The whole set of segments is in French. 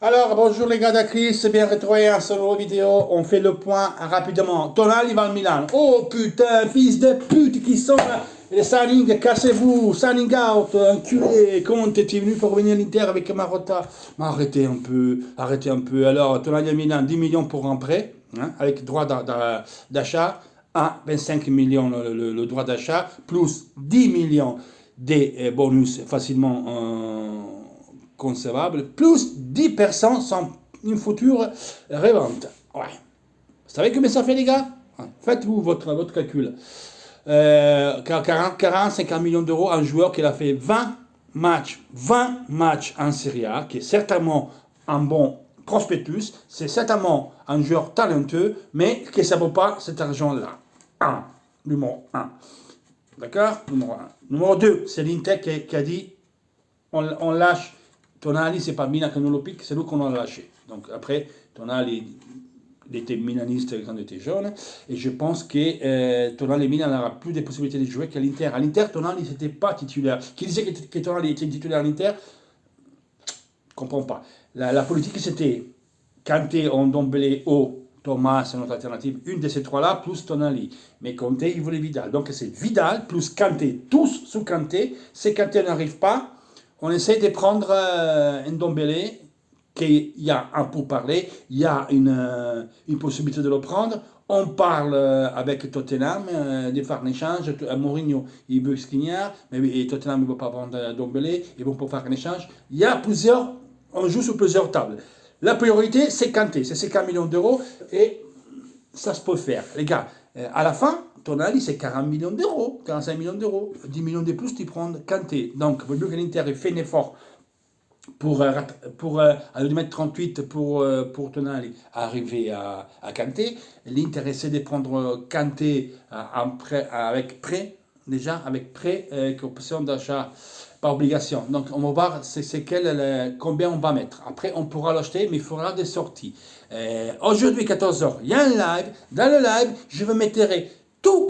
Alors, bonjour les gars d'Acris, bien retrouvé à ce nouveau vidéo. On fait le point rapidement. Tonali va au Milan. Oh putain, fils de pute qui sont là. Les Sanning, cassez-vous, Sanning out, enculé. Conte, t'es venu pour venir à l'Inter avec Marotta. Mais arrêtez un peu, arrêtez un peu. Alors, Tonali à Milan, 10 millions pour un prêt, hein, avec droit d'achat. 25 millions le droit d'achat, plus 10 millions des bonus facilement concevables, plus 10% sont une future revente. Ouais. Vous savez combien ça fait, les gars? Faites-vous votre calcul. 40-50 millions d'euros, un joueur qui a fait 20 matchs en Serie A, qui est certainement un bon prospectus, c'est certainement un joueur talentueux, mais qui ne vaut pas cet argent-là. Numéro 1. D'accord? Numéro 1. Numéro 2, c'est l'Inter qui a dit on lâche Tonali, c'est pas Milan qui nous le pique, c'est nous qu'on a lâché. Donc après, Tonali, il était milaniste quand il était jeune, et je pense que Tonali Milan n'aura plus de possibilités de jouer qu'à l'Inter. À l'Inter, Tonali n'était pas titulaire. Qui disait que Tonali était titulaire à l'Inter? Je ne comprends pas. La politique, c'était Kanté, Ndombele, Thomas, c'est notre alternative, une de ces trois-là, plus Tonali. Mais Kanté, il voulait Vidal. Donc c'est Vidal plus Kanté, tous sous Kanté. Si Kanté n'arrive pas, on essaie de prendre Ndombele, qu'il y a un pourparler, il y a une possibilité de le prendre. On parle avec Tottenham de faire un échange. Mourinho, il veut Skriniar, mais Tottenham ne veut pas vendre Ndombele, ils vont pas faire un échange. Il y a plusieurs, on joue sur plusieurs tables. La priorité, c'est Kanté, c'est 50 millions d'euros et ça se peut faire. Les gars, à la fin, Tonali, c'est 40 millions d'euros, 45 millions d'euros. 10 millions de plus, tu prends Kanté. Donc, il vaut mieux que l'Inter ait fait un effort pour aller mettre 38 pour Tonali arriver à Kanté. L'Inter essaie de prendre Kanté avec prêt, déjà, avec prêt, option d'achat par obligation. Donc, on va voir combien on va mettre. Après, on pourra l'acheter, mais il faudra des sorties. Aujourd'hui, 14h, il y a un live. Dans le live, je vais mettre tous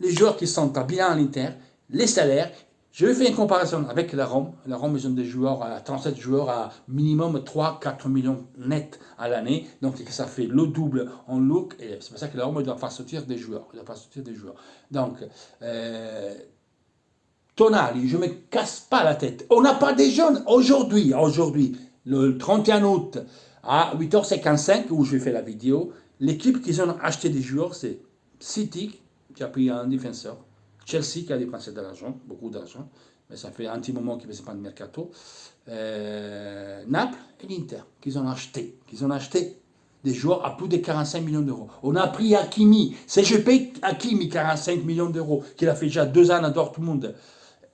les joueurs qui sont à bilan à l'Inter, les salaires. Je vais faire une comparaison avec la Rome. La Rome, ils ont des joueurs, 37 joueurs à minimum 3-4 millions net à l'année. Donc, ça fait le double en look. Et c'est pour ça que la Rome doit faire sortir des joueurs. Donc, Tonali, je ne me casse pas la tête. On n'a pas des jeunes aujourd'hui, le 31 août à 8h55, où je fais la vidéo. L'équipe qui ont acheté des joueurs, c'est City, qui a pris un défenseur. Chelsea qui a dépensé de l'argent, beaucoup d'argent, mais ça fait un petit moment qu'ils ne faisaient pas de mercato. Naples et l'Inter, qu'ils ont acheté des joueurs à plus de 45 millions d'euros. On a pris Hakimi, c'est je paye Hakimi 45 millions d'euros, qu'il a fait déjà 2 ans à Dortmund.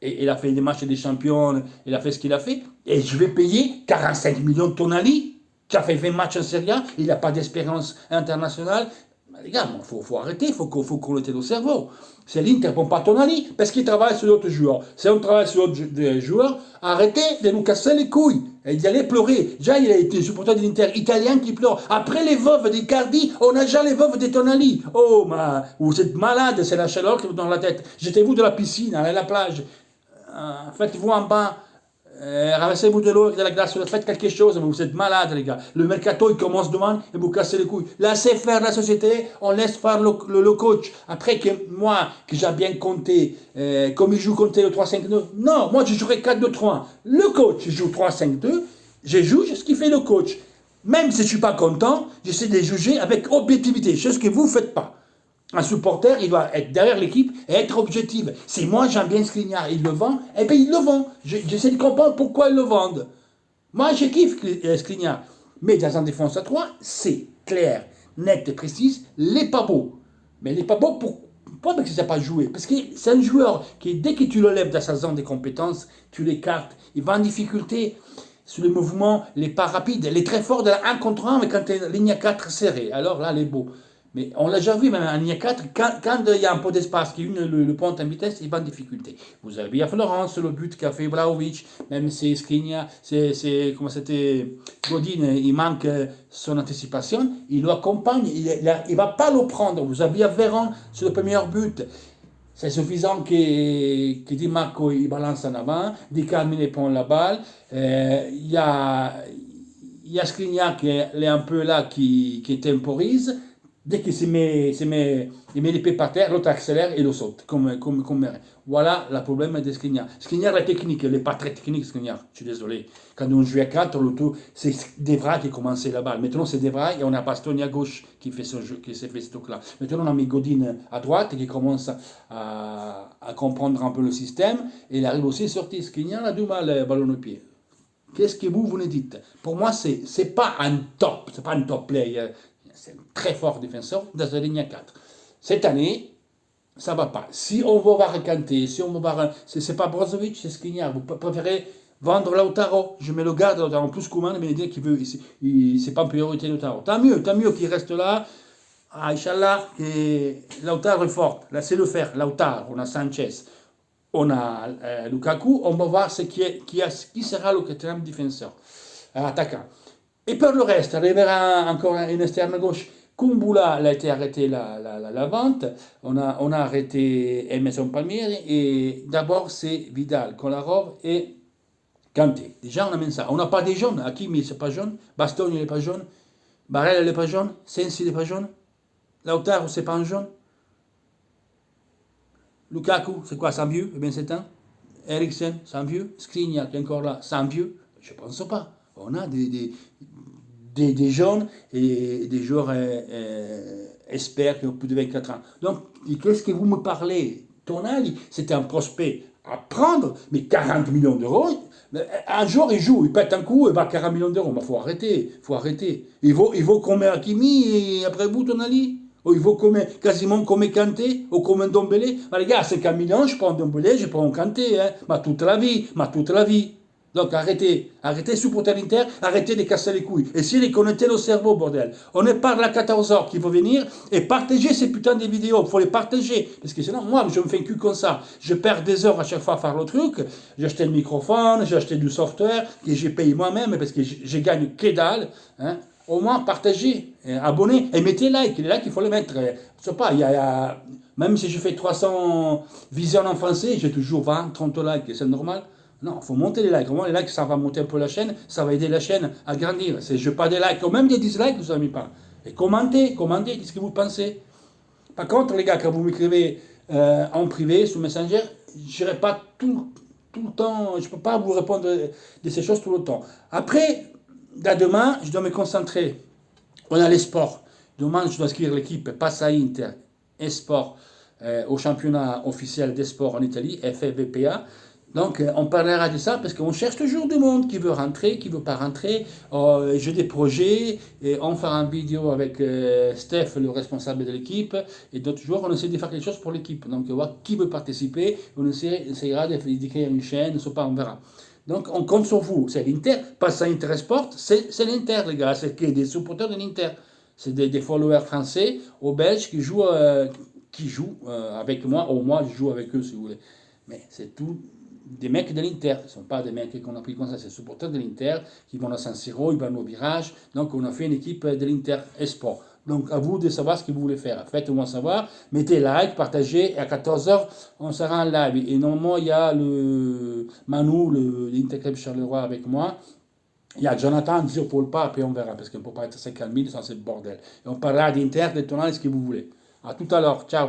Et il a fait des matchs des champions, il a fait ce qu'il a fait, et je vais payer 45 millions de Tonali, qui a fait 20 matchs en Serie A, il n'a pas d'expérience internationale. Les gars, il faut arrêter, il faut qu'on le le cerveau. C'est l'Inter pour pas Tonali, parce qu'il travaille sur d'autres joueurs. Si on travaille sur d'autres joueurs, arrêtez de nous casser les couilles et d'y aller pleurer. Déjà, il a été supporter de l'Inter italien qui pleure. Après les veuves d'Icardi, on a déjà les veuves de Tonali. Oh, vous êtes malade, c'est la chaleur qui vous donne la tête. Jetez-vous de la piscine, allez à la plage. Faites-vous en bas. Ramassez-vous de l'eau et de la glace, faites quelque chose, mais vous êtes malades, les gars. Le mercato, il commence demain et vous cassez les couilles. Laissez faire la société, on laisse faire le coach. Après que moi, que j'ai bien compté, comme il joue compté le 3-5-2, non, moi je jouerai 4-2-3-1. Le coach joue 3-5-2, je joue ce qu'il fait le coach. Même si je ne suis pas content, j'essaie de juger avec objectivité, chose que vous ne faites pas. Un supporter, il doit être derrière l'équipe et être objectif. Si moi j'aime bien Skriniar, il le vend, eh bien il le vend. J'essaie de comprendre pourquoi ils le vendent. Moi je kiffe Skriniar. Mais dans un défense à 3, c'est clair, net et précis, il n'est pas beau. Mais il n'est pas beau pas parce qu'il ne sait pas jouer. Parce que c'est un joueur qui, dès que tu le lèves dans sa zone de compétences, tu l'écartes. Il va en difficulté sur les mouvements, les pas rapides. Il est très fort dans la 1 contre 1, mais quand tu es en ligne 4 serrée, alors là, il est beau. Mais on l'a déjà vu, même en ligne 4, quand il y a un peu d'espace, qui le pont en vitesse, il va en difficulté. Vous avez à Florence, le but qu'a fait Vlahovic, même si Skriniar, comment c'était, Godin, il manque son anticipation, il le accompagne, il ne va pas le prendre. Vous avez à Véran sur le premier but. C'est suffisant que Di Marco il balance en avant, Di Carmine prend la balle, il y a il y a Skriniar qui est un peu là, qui temporise. Dès qu'il il met l'épée par terre, l'autre accélère et le saute, comme voilà le problème de Skriniar. Skriniar, la technique, elle n'est pas très technique, Skriniar, je suis désolé. Quand on joue à 4, le tout, c'est Devra qui commençait la balle. Maintenant, c'est Devra et on a Bastoni à gauche qui fait ce jeu, qui s'est fait ce truc-là. Maintenant, on a mis Godin à droite qui commence à comprendre un peu le système. Et il arrive aussi à sortir. Skriniar a du mal, ballon au pied. Qu'est-ce que vous nous dites? Pour moi, c'est pas c'est pas un top player. C'est un très fort défenseur dans la ligne 4. Cette année, ça va pas. Si on va voir Kanté, si on va voir, c'est pas Brozovic, c'est Skriniar. Vous préférez vendre Lautaro. Je me le garde en plus Koeman, mais il dit qu'il veut, c'est pas en priorité Lautaro. Tant mieux qu'il reste là. Ah, Inch'Allah, Lautaro est fort. Laissez le faire. Lautaro, on a Sanchez, on a Lukaku. On va voir qui sera le quatrième défenseur, attaquant. Et pour le reste, arrivera encore une externe gauche. Kumbula a été arrêté la vente. On a arrêté Emerson Palmieri. Et d'abord, c'est Vidal, Kolarov et Kanté. Déjà, on amène ça. On n'a pas des jeunes. Hakimi, c'est pas jaune. Bastoni, il n'est pas jaune. Barrel, il n'est pas jaune. Sensi, il n'est pas jaune. Lautaro, c'est pas un jaune. Lukaku, c'est quoi, 100 vieux, 27 ans. Eriksen, 100 vieux. Skriniar, qui est encore là, 100 vieux. Je ne pense pas. On a des jeunes et des joueurs experts qui ont plus de 24 ans. Donc, qu'est-ce que vous me parlez? Tonali, c'était un prospect à prendre, mais 40 millions d'euros. Un jour, il joue, il pète un coup, il va à 40 millions d'euros. Mais il faut arrêter. Il vaut combien Hakimi et après vous, Tonali? Ou il vaut quasiment comme Kanté ou comme Ndombele? Mais les gars, 50 millions, je prends Ndombele, je prends Kanté, hein, toute la vie. Donc arrêtez, supporter l'Inter, arrêtez de casser les couilles. Essayez de connecter le cerveau, bordel. On est parle à 14h qu'il faut venir et partager ces putains de vidéos. Il faut les partager. Parce que sinon, moi, je me fais un cul comme ça. Je perds des heures à chaque fois à faire le truc. J'ai acheté le microphone, j'ai acheté du software que j'ai payé moi-même parce que je gagne que dalle. Hein. Au moins, partagez, abonnez et mettez like. Les likes, il faut les mettre. Je sais pas, même si je fais 300 visions en français, j'ai toujours 20, 30 likes. C'est normal. Non, il faut monter les likes. Au moins, les likes, ça va monter un peu la chaîne, ça va aider la chaîne à grandir. C'est je pas des likes, ou même des dislikes, vous savez pas. Et commentez, qu'est-ce que vous pensez. Par contre, les gars, quand vous m'écrivez en privé, sur Messenger, je n'irai pas tout le temps, je ne peux pas vous répondre de ces choses tout le temps. Après, demain, je dois me concentrer. On a les sports. Demain, je dois inscrire l'équipe Passe à Inter et Sport au championnat officiel des sports en Italie, FFVPA. Donc, on parlera de ça parce qu'on cherche toujours du monde qui veut rentrer, qui ne veut pas rentrer. J'ai des projets et on fera une vidéo avec Steph, le responsable de l'équipe. Et d'autres jours, on essaie de faire quelque chose pour l'équipe. Donc, on voit qui veut participer. On essaiera de créer une chaîne, on verra. Donc, on compte sur vous. C'est l'Inter, pas ça Inter Sport, c'est l'Inter, les gars. C'est des supporters de l'Inter. C'est des followers français ou belges qui jouent avec moi, ou moi, je joue avec eux, si vous voulez. Mais c'est tout des mecs de l'Inter, ce ne sont pas des mecs qu'on a pris comme ça, c'est des supporters de l'Inter qui vont à San Siro, ils vont au virage, donc on a fait une équipe de l'Inter Esport. Donc à vous de savoir ce que vous voulez faire, faites-moi savoir, mettez like, partagez, et à 14h on sera en live. Et normalement il y a le Manu, l'Interclub Charleroi avec moi, il y a Jonathan, Zio Paul pas, puis on verra, parce qu'on ne peut pas être 50 000 sans ce bordel. Et on parlera d'Inter, de Tonal, ce que vous voulez. À tout à l'heure, ciao.